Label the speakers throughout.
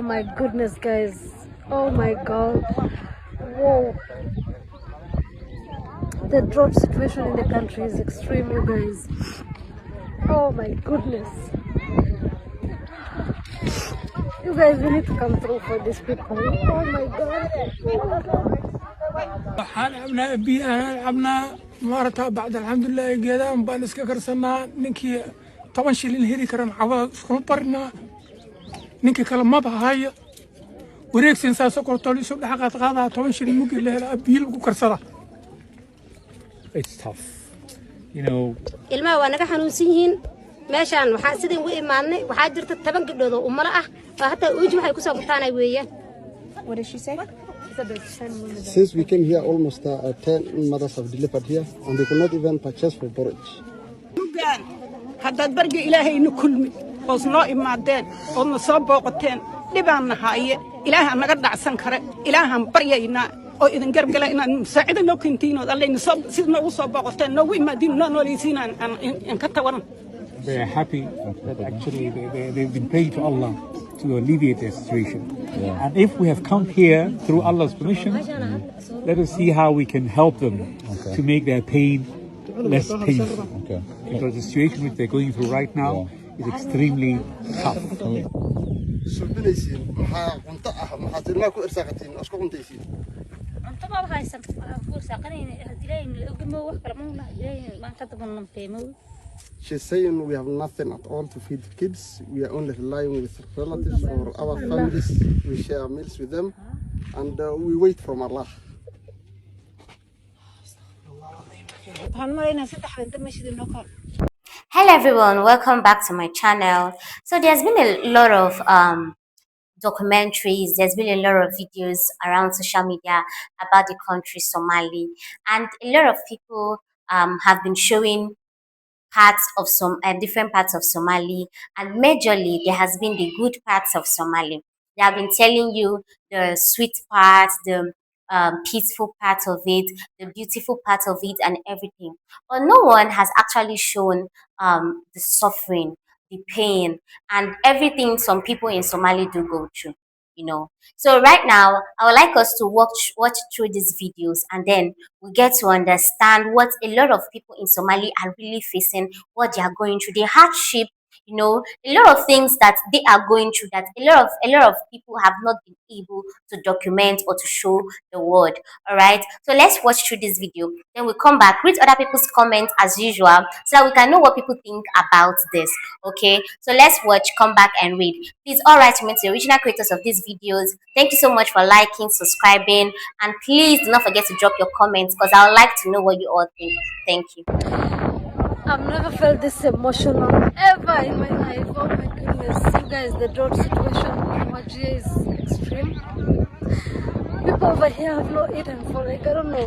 Speaker 1: Oh my goodness, guys. Oh my god. Whoa. The drought situation in the country is extreme, you guys. Oh my goodness. You guys, we need to come through for these people. Oh my god.
Speaker 2: عبنا بيئة عبنا مرتها بعد الحمد لله جدا بانس كرسنا نكى طبعا شيلين هيري كرن عوا سكوبرنا نكى كلام ما بهاي وريك سنسا سكر طولي سب لحقات غاضة طبعا شيلين ممكن له أبيل وكرسنا.
Speaker 3: It's tough, you know.
Speaker 4: ilmaha waa naga xanuunsan yihiin meeshaan waxaa sidii ugu imaanay waxaa jirta 10 gabdhood oo umar ah oo hataa uuji waxay ku soo gurtaanay weeyaan.
Speaker 5: What did she say?
Speaker 6: Since we came here, almost 10 mothers have delivered here, and they could not even purchase for porridge.
Speaker 7: haddaad barga ilaahayna kulmi oos noo imaadeen oodna soo booqateen dhibaan nahaye ilaaha naga dhacsan kare ilaahan baryaynaa oo idin gargala inaan musaacida noo keentiin oo allayna soo sid noogu soo booqateen noogu imaadiin noo nooleysiinaan aan ka tawaran.
Speaker 3: They're happy that actually they've been praying to Allah to alleviate their situation. Yeah. And if we have come here through Allah's permission, let us see how we can help them to make their pain less painful. Because the situation which they're going through right now is extremely tough.
Speaker 6: She's saying we have nothing at all to feed kids. We are only relying with relatives or our families. We share meals with them, and we wait from Allah.
Speaker 8: Hello everyone, welcome back to my channel. So there's been a lot of documentaries, there's been a lot of videos around social media about the country Somali, and a lot of people have been showing parts of some different parts of Somali, and majorly there has been the good parts of Somali. They have been telling you the sweet parts, the peaceful part of it, the beautiful part of it, and everything. But no one has actually shown the suffering, the pain, and everything some people in Somali do go through. So right now I would like us to watch through these videos, and then we get to understand what a lot of people in Somali are really facing, what they are going through, the hardship, a lot of things that they are going through that a lot of people have not been able to document or to show the world. All right, so let's watch through this video, then we come back, read other people's comments as usual, so that we can know what people think about this. Okay, so let's watch, come back and read. Please all write to me, to the original creators of these videos. Thank you so much for liking, subscribing, and please do not forget to drop your comments, because I would like to know what you all think. Thank you.
Speaker 1: I've never felt this emotional ever in my life. Oh my goodness. You guys, the drought situation over here is extreme. People over here have not eaten for like, I don't know,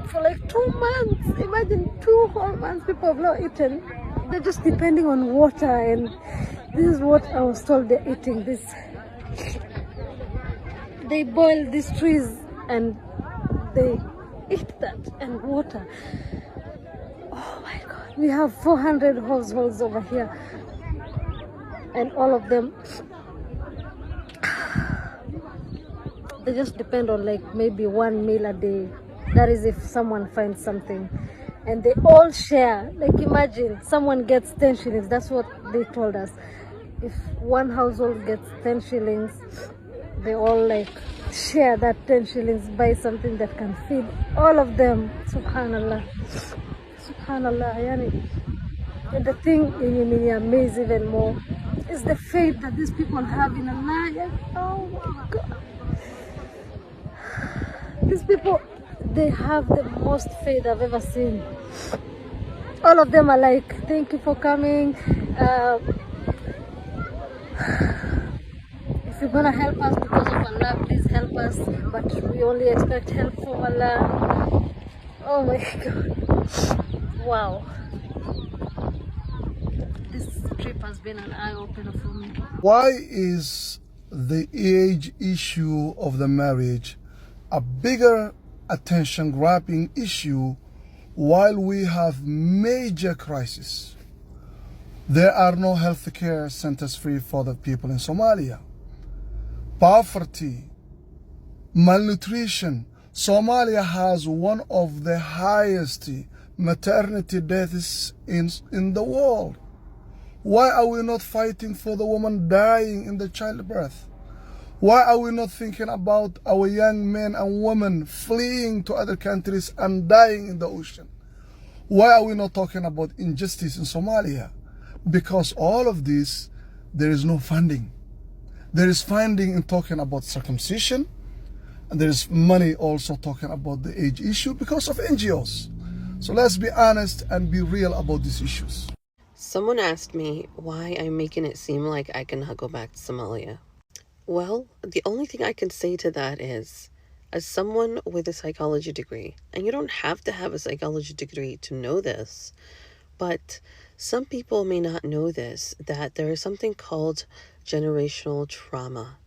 Speaker 1: for like 2 months. Imagine 2 whole months people have not eaten. They're just depending on water, and this is what I was told they're eating. They boil these trees and they eat that and water. Oh my god. We have 400 households over here, and all of them, they just depend on like maybe 1 meal a day. That is if someone finds something, and they all share. Like imagine someone gets 10 shillings. That's what they told us. If one household gets 10 shillings, they all like share that 10 shillings, buy something that can feed all of them. Subhanallah. Subhanallah, yani. And the thing in me amazes even more is the faith that these people have in Allah. Oh my God. These people, they have the most faith I've ever seen. All of them are like, thank you for coming. If you're gonna help us because of Allah, please help us. But we only expect help from Allah. Oh my God. Wow. This trip has been an eye-opener for me.
Speaker 9: Why is the age issue of the marriage a bigger attention-grabbing issue while we have major crisis? There are no health care centers free for the people in Somalia. poverty, malnutrition. Somalia has one of the highest maternity deaths in the world. Why are we not fighting for the woman dying in the childbirth? Why are we not thinking about our young men and women fleeing to other countries and dying in the ocean? Why are we not talking about injustice in Somalia? Because all of this, there is no funding. There is funding in talking about circumcision, and there is money also talking about the age issue because of NGOs. So let's be honest and be real about these issues.
Speaker 5: Someone asked me why I'm making it seem like I cannot go back to Somalia. Well, the only thing I can say to that is, as someone with a psychology degree, and you don't have to have a psychology degree to know this, but some people may not know this, that there is something called generational trauma.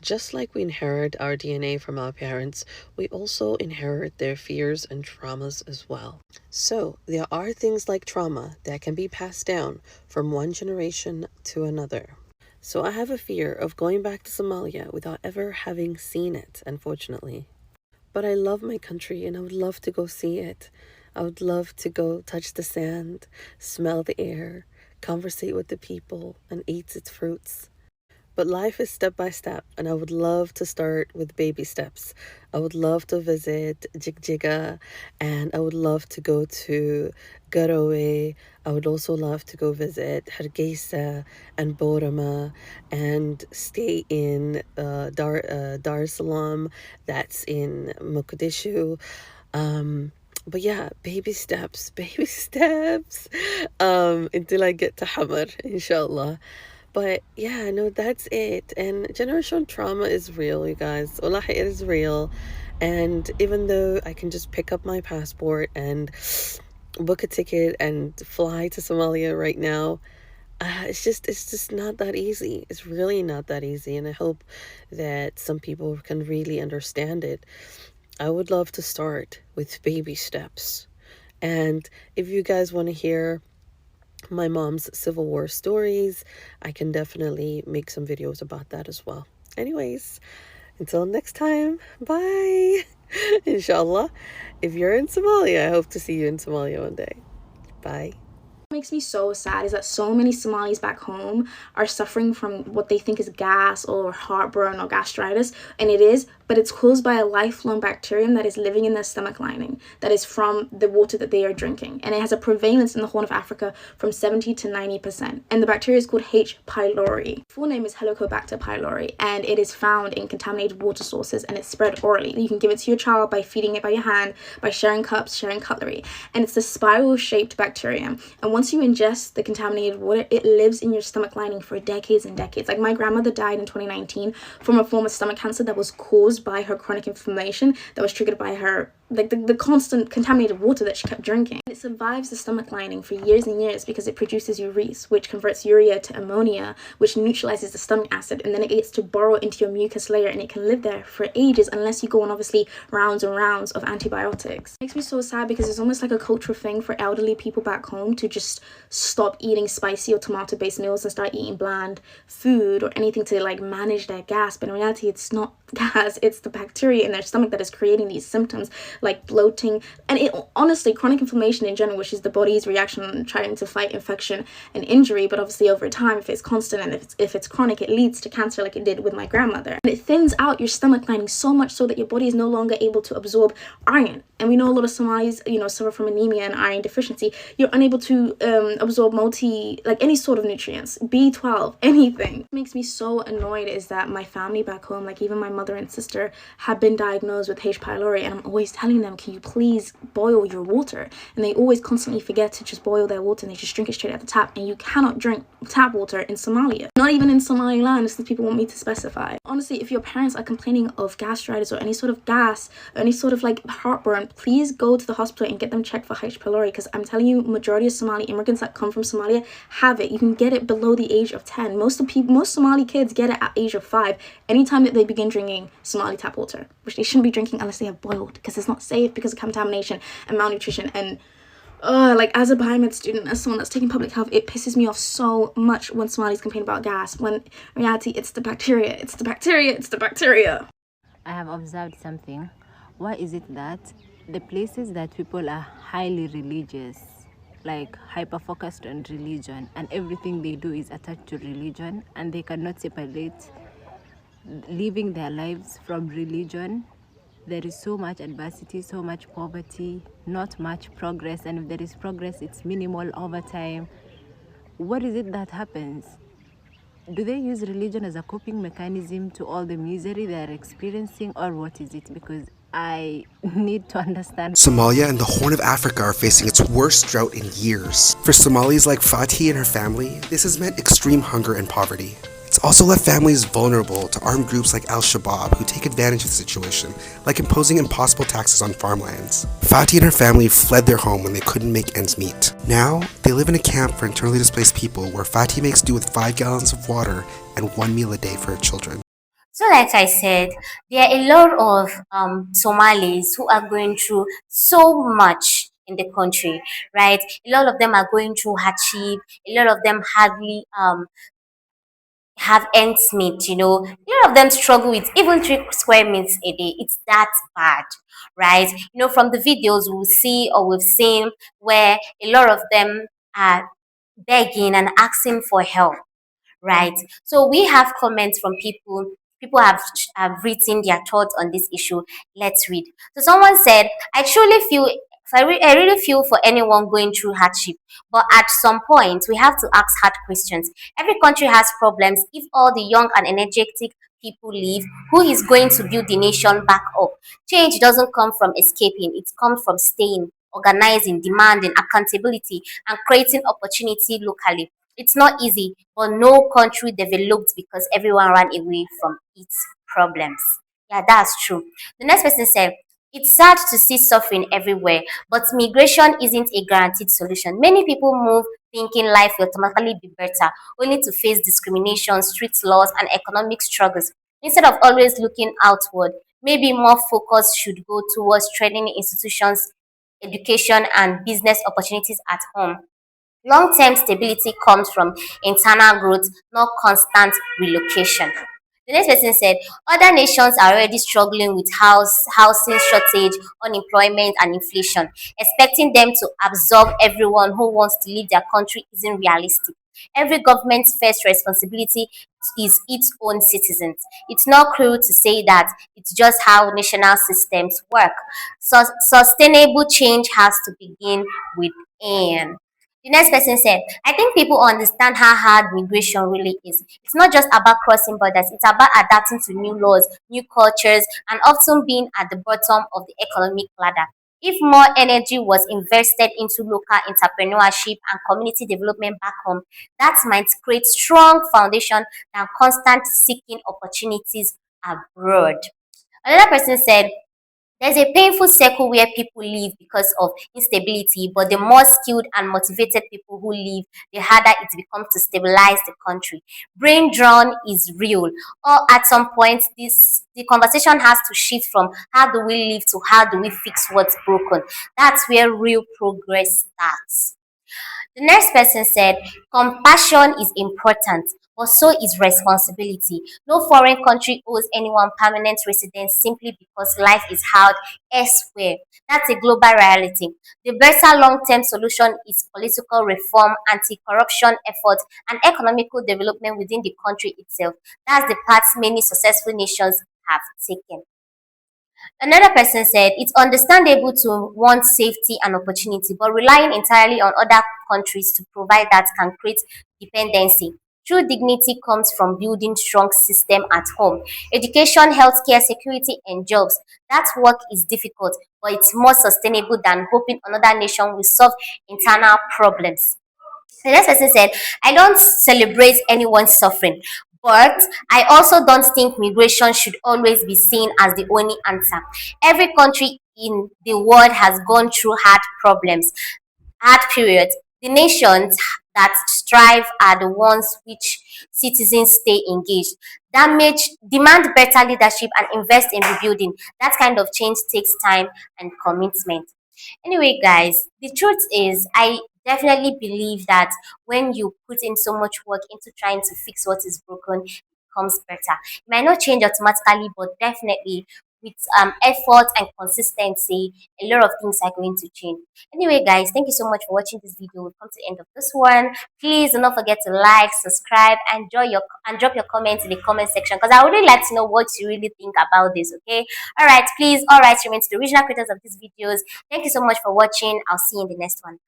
Speaker 5: Just like we inherit our DNA from our parents, we also inherit their fears and traumas as well. So there are things like trauma that can be passed down from one generation to another. So I have a fear of going back to Somalia without ever having seen it, unfortunately. But I love my country and I would love to go see it. I would love to go touch the sand, smell the air, conversate with the people, and eat its fruits. But life is step by step, and I would love to start with baby steps. I would love to visit Jigjiga, and I would love to go to Garowe. I would also love to go visit Hargeisa and Borama and stay in Dar es Salaam, that's in Mogadishu. But yeah, baby steps until I get to Hamar, inshallah. But yeah, no, that's it. And generational trauma is real, you guys. Wallahi, it is real. And even though I can just pick up my passport and book a ticket and fly to Somalia right now, it's just not that easy. It's really not that easy. And I hope that some people can really understand it. I would love to start with baby steps. And if you guys want to hear my mom's Civil War stories, I can definitely make some videos about that as well. Anyways, until next time, bye. Inshallah, if you're in Somalia, I hope to see you in Somalia one day. Bye.
Speaker 10: What makes me so sad is that so many Somalis back home are suffering from what they think is gas or heartburn or gastritis, and it is, but it's caused by a lifelong bacterium that is living in their stomach lining, that is from the water that they are drinking, and it has a prevalence in the Horn of Africa from 70 to 90%, and the bacteria is called H. pylori. Full name is Helicobacter pylori, and it is found in contaminated water sources, and it's spread orally. You can give it to your child by feeding it by your hand, by sharing cups, sharing cutlery, and it's a spiral-shaped bacterium, and once you ingest the contaminated water, it lives in your stomach lining for decades and decades. Like my grandmother died in 2019 from a form of stomach cancer that was caused by her chronic inflammation that was triggered by her the constant contaminated water that she kept drinking. It survives the stomach lining for years and years because it produces urease, which converts urea to ammonia, which neutralizes the stomach acid, and then it gets to burrow into your mucus layer, and it can live there for ages unless you go on obviously rounds and rounds of antibiotics. It makes me so sad because it's almost like a cultural thing for elderly people back home to just stop eating spicy or tomato based meals and start eating bland food or anything to like manage their gas, but in reality it's not gas, it's the bacteria in their stomach that is creating these symptoms like bloating, and it honestly, chronic inflammation in general, which is the body's reaction on trying to fight infection and injury, but obviously over time, if it's constant and if it's chronic, it leads to cancer like it did with my grandmother. And it thins out your stomach lining so much so that your body is no longer able to absorb iron. And we know a lot of Somalis, suffer from anemia and iron deficiency. You're unable to absorb any sort of nutrients, B12, anything. What makes me so annoyed is that my family back home, like even my mother and sister, have been diagnosed with H. pylori, and I'm always telling them, can you please boil your water? And they always constantly forget to just boil their water, and they just drink it straight out the tap, and you cannot drink tap water in Somalia. Not even in Somaliland, as the people want me to specify. Honestly, if your parents are complaining of gastritis or any sort of gas, or any sort of like heartburn, please go to the hospital and get them checked for H. pylori, because I'm telling you, majority of Somali immigrants that come from Somalia have it. You can get it below the age of 10. Most Somali kids get it at age of 5, anytime that they begin drinking Somali tap water, which they shouldn't be drinking unless they have boiled, because it's not safe because of contamination and malnutrition and Like as a biomed student, as someone that's taking public health, it pisses me off so much when Somalis complain about gas, when in reality it's the bacteria, it's the bacteria, it's the bacteria.
Speaker 11: I have observed something. Why is it that the places that people are highly religious, like hyper focused on religion, and everything they do is attached to religion, and they cannot separate living their lives from religion, there is so much adversity, so much poverty, not much progress, and if there is progress, it's minimal over time. What is it that happens? Do they use religion as a coping mechanism to all the misery they are experiencing, or what is it? Because I need to understand.
Speaker 12: Somalia and the Horn of Africa are facing its worst drought in years. For Somalis like Fatih and her family, this has meant extreme hunger and poverty. It's also left families vulnerable to armed groups like Al-Shabaab who take advantage of the situation, like imposing impossible taxes on farmlands. Fatih and her family fled their home when they couldn't make ends meet. Now, they live in a camp for internally displaced people where Fatih makes do with 5 gallons of water and 1 meal a day for her children.
Speaker 8: So, like I said, there are a lot of Somalis who are going through so much in the country, right? A lot of them are going through hardship. A lot of them hardly have ends meet, you know. A lot of them struggle with even 3 square meals a day. It's that bad, right? You know, from the videos we'll see or we've seen where a lot of them are begging and asking for help, right? So we have comments from people. People have written their thoughts on this issue. Let's read. So someone said, I truly feel, I really feel for anyone going through hardship. But at some point, we have to ask hard questions. Every country has problems. If all the young and energetic people leave, who is going to build the nation back up? Change doesn't come from escaping. It comes from staying, organizing, demanding accountability, and creating opportunity locally. It's not easy, but no country developed because everyone ran away from its problems. Yeah, that's true. The next person said, it's sad to see suffering everywhere, but migration isn't a guaranteed solution. Many people move thinking life will automatically be better, only to face discrimination, street laws, and economic struggles. Instead of always looking outward, maybe more focus should go towards training institutions, education, and business opportunities at home. Long-term stability comes from internal growth, not constant relocation. The next person said, other nations are already struggling with housing shortage, unemployment, and inflation. Expecting them to absorb everyone who wants to leave their country isn't realistic. Every government's first responsibility is its own citizens. It's not cruel to say that it's just how national systems work. Sustainable change has to begin within. The next person said, I think people understand how hard migration really is. It's not just about crossing borders, it's about adapting to new laws, new cultures, and often being at the bottom of the economic ladder. If more energy was invested into local entrepreneurship and community development back home, that might create strong foundation than constant seeking opportunities abroad. Another person said, there's a painful circle where people leave because of instability, but the more skilled and motivated people who leave, the harder it becomes to stabilize the country. Brain drain is real. Or at some point, the conversation has to shift from how do we live to how do we fix what's broken. That's where real progress starts. The next person said, compassion is important, but so is responsibility. No foreign country owes anyone permanent residence simply because life is hard elsewhere. That's a global reality. The better long term solution is political reform, anti corruption efforts, and economical development within the country itself. That's the path many successful nations have taken. Another person said, it's understandable to want safety and opportunity, but relying entirely on other countries to provide that can create dependency. True dignity comes from building strong system at home. Education, healthcare, security, and jobs. That work is difficult, but it's more sustainable than hoping another nation will solve internal problems. The next person said, I don't celebrate anyone's suffering, but I also don't think migration should always be seen as the only answer. Every country in the world has gone through hard periods. The nations that strive are the ones which citizens stay engaged. Demand better leadership and invest in rebuilding. That kind of change takes time and commitment. Anyway, guys, the truth is, I definitely believe that when you put in so much work into trying to fix what is broken, it becomes better. It might not change automatically, but definitely with effort and consistency, a lot of things are going to change. Anyway, guys, thank you so much for watching this video. We've come to the end of this one. Please do not forget to like, subscribe, and drop your comments in the comment section, because I would really like to know what you really think about this. Okay, all right, please, all right, remain to the original creators of these videos. Thank you so much for watching. I'll see you in the next one.